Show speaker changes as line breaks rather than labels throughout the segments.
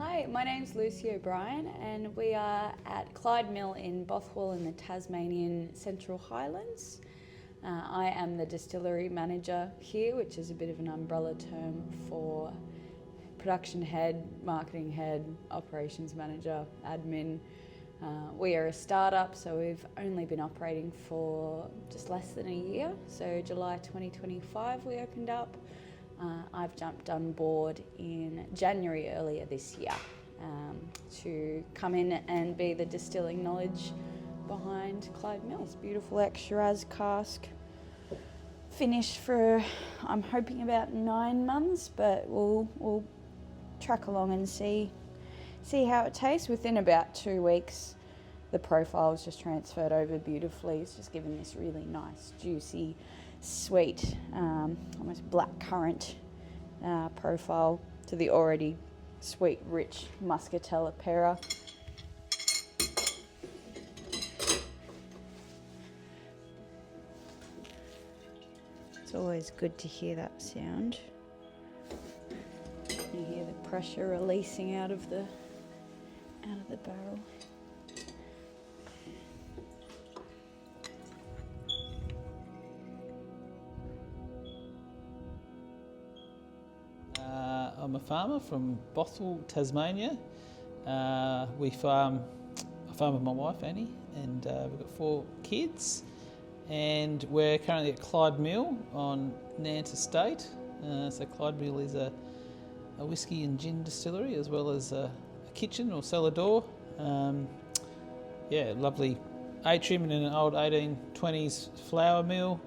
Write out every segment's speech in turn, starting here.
Hi, my name's Lucy O'Brien and we are at Clyde Mill in Bothwell in the Tasmanian Central Highlands. I am the distillery manager here, which is a bit of an umbrella term for production head, marketing head, operations manager, admin. We are a startup, so we've only been operating for just less than a year. So July 2025 we opened up. I've jumped on board in January earlier this year to come in and be the distilling knowledge behind Clyde Mill's beautiful ex-Shiraz cask. Finished for, I'm hoping, about 9 months, but we'll track along and see how it tastes. Within about 2 weeks, the profile was just transferred over beautifully. It's just given this really nice, juicy, sweet, almost blackcurrant profile to the already sweet, rich muscatella pear. It's always good to hear that sound. You hear the pressure releasing out of the barrel.
I'm a farmer from Bothwell, Tasmania. I farm with my wife Annie, and we've got 4 kids. And we're currently at Clyde Mill on Nant Estate. So Clyde Mill is a whisky and gin distillery, as well as a kitchen or cellar door. Lovely atrium in an old 1820s flour mill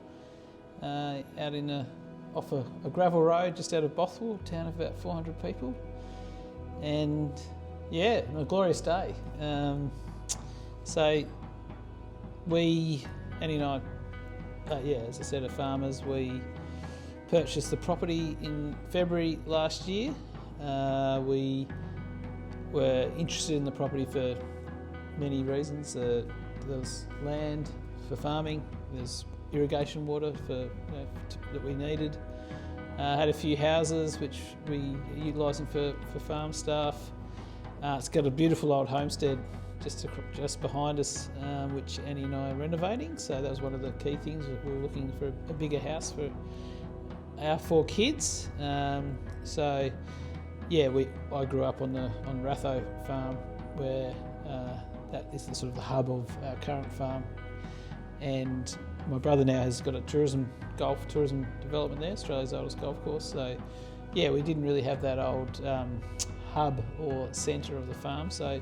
out in off a gravel road just out of Bothwell, a town of about 400 people. And a glorious day. So we, Annie and I, as I said, are farmers. We purchased the property in February last year. We were interested in the property for many reasons. There was land for farming, there's irrigation water that we needed. Had a few houses which we utilising for farm staff. It's got a beautiful old homestead just behind us, which Annie and I are renovating. So that was one of the key things. We were looking for a bigger house for our 4 kids. I grew up on Ratho farm, where that is the sort of the hub of our current farm. And my brother now has got a tourism development there, Australia's oldest golf course. So we didn't really have that old hub or centre of the farm. So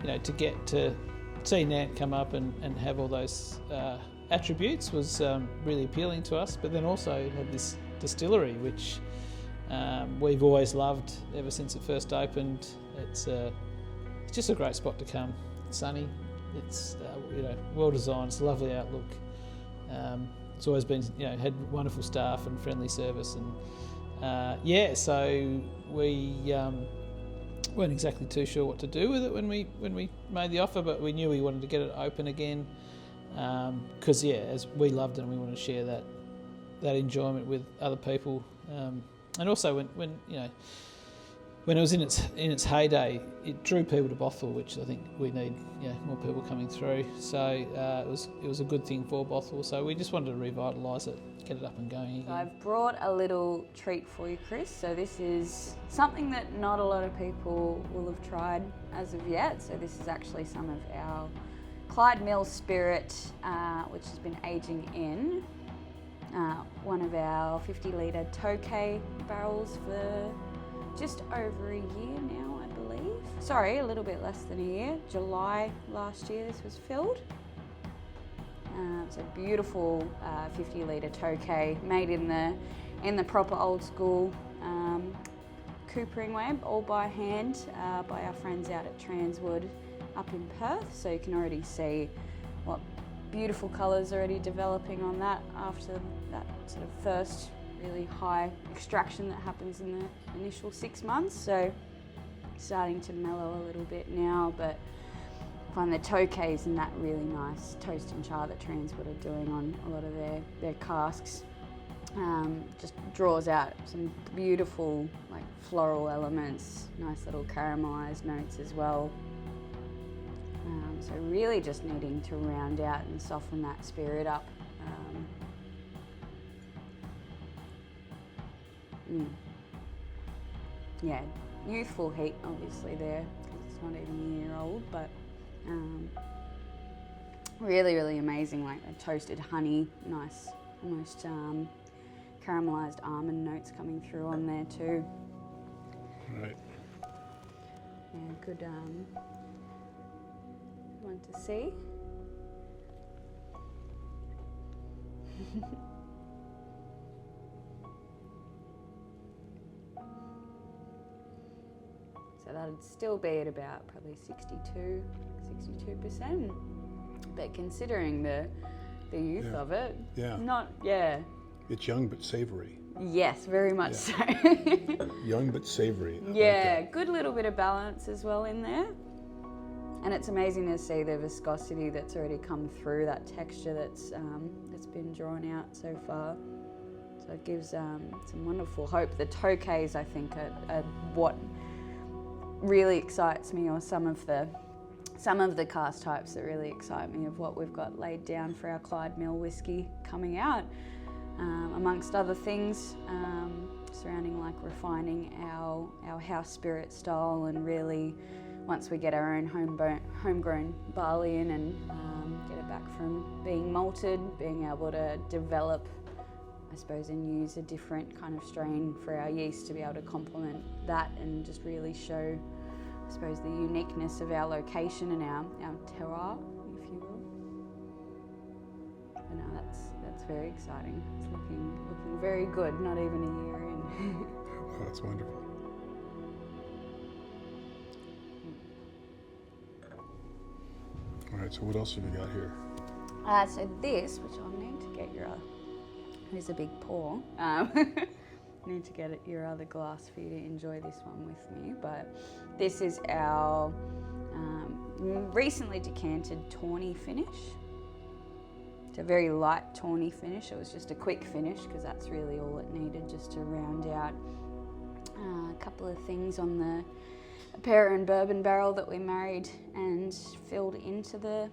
to get to see Nant come up and have all those attributes was really appealing to us. But then also had this distillery, which we've always loved ever since it first opened. It's just a great spot to come. It's sunny. It's well designed. It's a lovely outlook. It's always been had wonderful staff and friendly service, and so we weren't exactly too sure what to do with it when we made the offer, but we knew we wanted to get it open again because as we loved it and we wanted to share that enjoyment with other people, and also when it was in its heyday, it drew people to Bothwell, which I think we need more people coming through. So it was a good thing for Bothwell. So we just wanted to revitalise it, get it up and going again.
So I've brought a little treat for you, Chris. So this is something that not a lot of people will have tried as of yet. So this is actually some of our Clyde Mill spirit, which has been aging in one of our 50-litre Tokay barrels for just over a year now, I believe. Sorry, a little bit less than a year. July last year this was filled. It's a beautiful 50-litre Tokay, made in the proper old school coopering way, all by hand by our friends out at Transwood up in Perth. So you can already see what beautiful colours already developing on that after that sort of first really high extraction that happens in the initial 6 months. So starting to mellow a little bit now, but I find the Tokays and that really nice toast and char that Transwood are doing on a lot of their casks. just draws out some beautiful like floral elements, nice little caramelised notes as well. So really just needing to round out and soften that spirit up. Yeah, youthful heat obviously there, because it's not even a year old, but really, really amazing, like a toasted honey, nice, almost caramelised almond notes coming through on there too.
Right.
Yeah, good one to see. So that'd still be at about probably 62%. But considering the youth of it,
It's young but savory.
Yes, very much so.
Young but savory.
Yeah, good little bit of balance as well in there. And it's amazing to see the viscosity that's already come through, that texture that's been drawn out so far. So it gives some wonderful hope. The tokes, I think, are what really excites me, or some of the cask types that really excite me of what we've got laid down for our Clyde Mill whisky coming out. Amongst other things, surrounding like refining our house spirit style, and really once we get our own homegrown barley in and get it back from being malted, being able to develop, I suppose, and use a different kind of strain for our yeast to be able to complement that and just really show, I suppose, the uniqueness of our location and our terroir, if you will. But no, that's very exciting. It's looking very good, not even a year in.
Oh, that's wonderful. All right, so what else have you got here?
So this, which I'll need to get here's a big pour. Need to get your other glass for you to enjoy this one with me. But this is our recently decanted tawny finish. It's a very light tawny finish. It was just a quick finish because that's really all it needed, just to round out a couple of things on the pear and bourbon barrel that we married and filled into the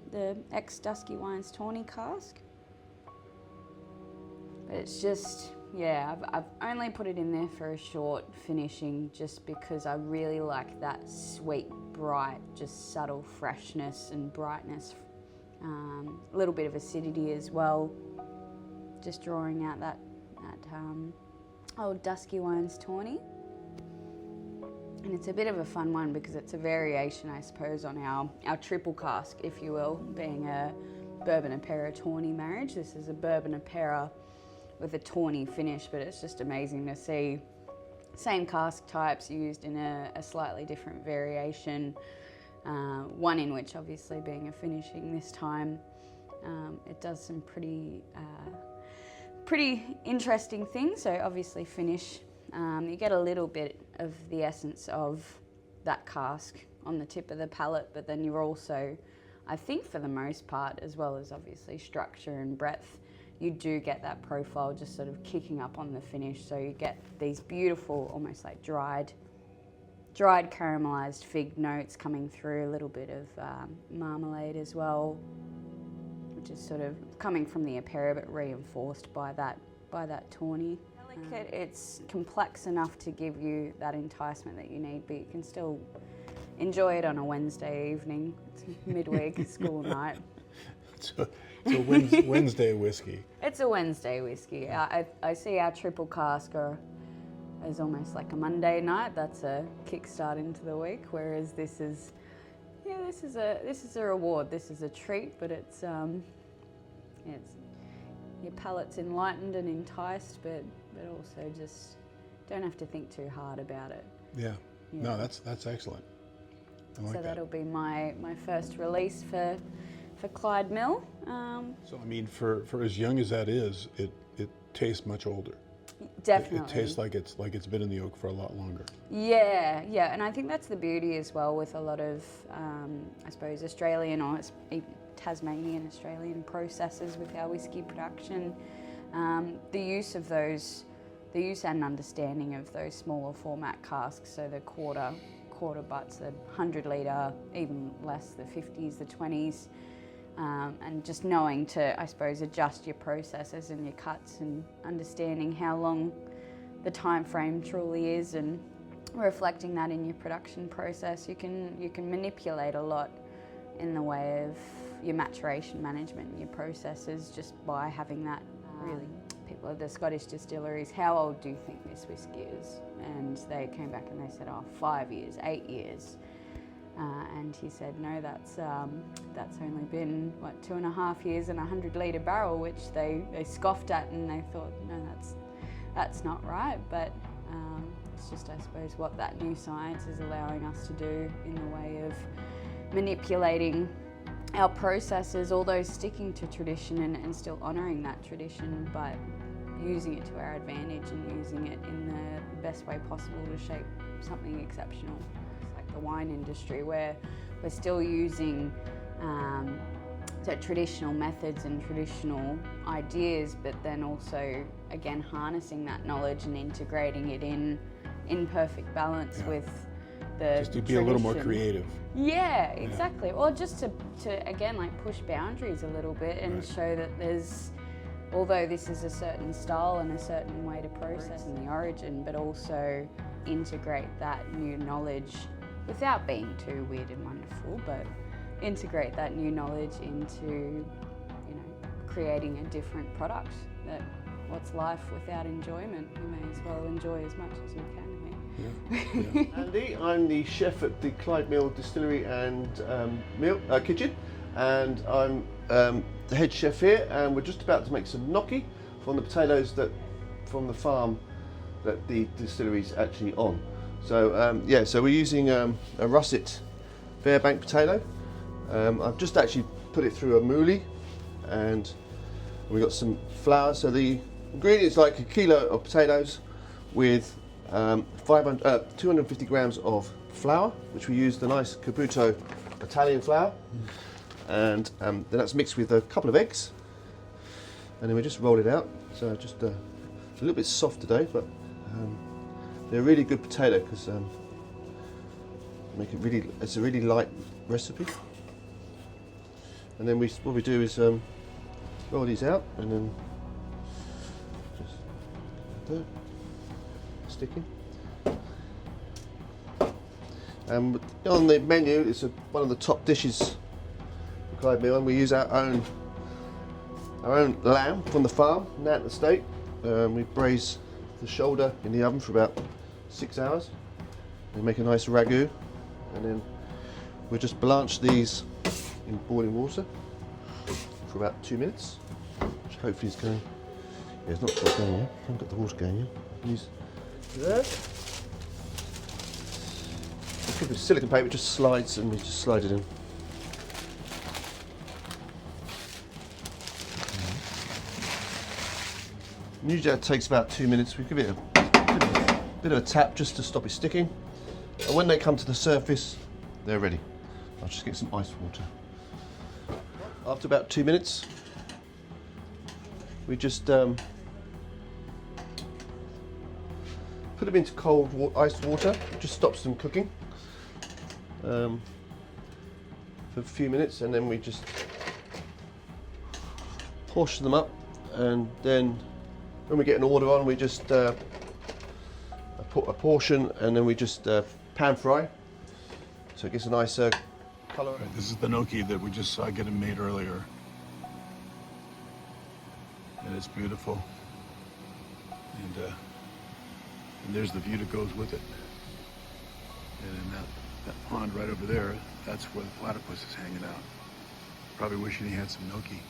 ex-Dusky Wines tawny cask. But it's just, yeah, I've only put it in there for a short finishing just because I really like that sweet, bright, just subtle freshness and brightness. A little bit of acidity as well. Just drawing out that old Dusky Wines tawny. And it's a bit of a fun one because it's a variation, I suppose, on our triple cask, if you will, being a bourbon-apera tawny marriage. This is a bourbon-apera with a tawny finish, but it's just amazing to see same cask types used in a slightly different variation. One in which, obviously, being a finishing this time, it does some pretty interesting things. So obviously finish, you get a little bit of the essence of that cask on the tip of the palate, but then you're also, I think for the most part, as well as obviously structure and breadth, you do get that profile just sort of kicking up on the finish. So you get these beautiful, almost like dried caramelised fig notes coming through, a little bit of marmalade as well, which is sort of coming from the apera but reinforced by that tawny. Delicate, it's complex enough to give you that enticement that you need, but you can still enjoy it on a Wednesday evening. It's midweek school night.
So Wednesday whiskey.
It's a Wednesday whiskey. I see our triple cask as almost like a Monday night. That's a kickstart into the week. Whereas this is a reward. This is a treat, but it's your palate's enlightened and enticed, but also just don't have to think too hard about it.
Yeah. No, that's excellent. I like
so that'll be my first release for Clyde Mill.
So I mean, for as young as that is, it tastes much older.
Definitely.
It tastes like it's been in the oak for a lot longer.
Yeah, and I think that's the beauty as well with a lot of, I suppose, Australian or Tasmanian Australian processes with our whiskey production. The use and understanding of those smaller format casks, so the quarter butts, the 100 litre, even less, the 50s, the 20s, and just knowing to, I suppose, adjust your processes and your cuts, and understanding how long the time frame truly is, and reflecting that in your production process. You can manipulate a lot in the way of your maturation management and your processes just by having that. Really, people at the Scottish distilleries, how old do you think this whisky is? And they came back and they said, oh, 5 years, 8 years. And he said, no, that's only been, 2.5 years and a 100 litre barrel, which they scoffed at, and they thought, no, that's not right. But it's just, I suppose, what that new science is allowing us to do in the way of manipulating our processes, although sticking to tradition and still honouring that tradition, but using it to our advantage and using it in the best way possible to shape something exceptional. It's like the wine industry, where we're still using so traditional methods and traditional ideas, but then also, again, harnessing that knowledge and integrating it in perfect balance with the
just to be
tradition.
a little more creative.
Yeah, exactly. Or just to again, like, push boundaries a little bit and show that there's, although this is a certain style and a certain way to process in the origin, but also integrate that new knowledge without being too weird and wonderful, but integrate that new knowledge into, creating a different product. That what's life without enjoyment? You may as well enjoy as much as you can.
Andy, I'm the chef at the Clyde Mill Distillery and kitchen, and I'm the head chef here, and we're just about to make some gnocchi from the potatoes from the farm that the distillery's actually on. So so we're using a russet Fairbank potato. I've just actually put it through a moulie, and we've got some flour. So the ingredients, like a kilo of potatoes with 250 grams of flour, which we use the nice Caputo Italian flour, and then that's mixed with a couple of eggs, and then we just roll it out. So just a little bit soft today, but they're a really good potato because it's a really light recipe. And then what we do is roll these out, and then just like that. Sticking. On the menu, it's one of the top dishes for Clyde Mill, and we use our own lamb from the farm, Nant Estate. We braise the shoulder in the oven for about 6 hours. We make a nice ragu, and then we just blanch these in boiling water for about 2 minutes, which hopefully is going. Yeah, it's not quite going yet. I haven't got the water going yet. Use there. With silicone paper, it just slides, and we just slide it in. Usually that takes about 2 minutes. We give it a bit of a tap just to stop it sticking. And when they come to the surface, they're ready. I'll just get some ice water. After about 2 minutes, we just put them into cold ice water. It just stops them cooking for a few minutes, and then we just portion them up, and then when we get an order on, we just put a portion, and then we just pan fry, so it gets a nice colour.
Right, this is the gnocchi that we just saw getting made earlier, and it's beautiful, and there's the view that goes with it. And in that pond right over there, that's where the platypus is hanging out. Probably wishing he had some gnocchi.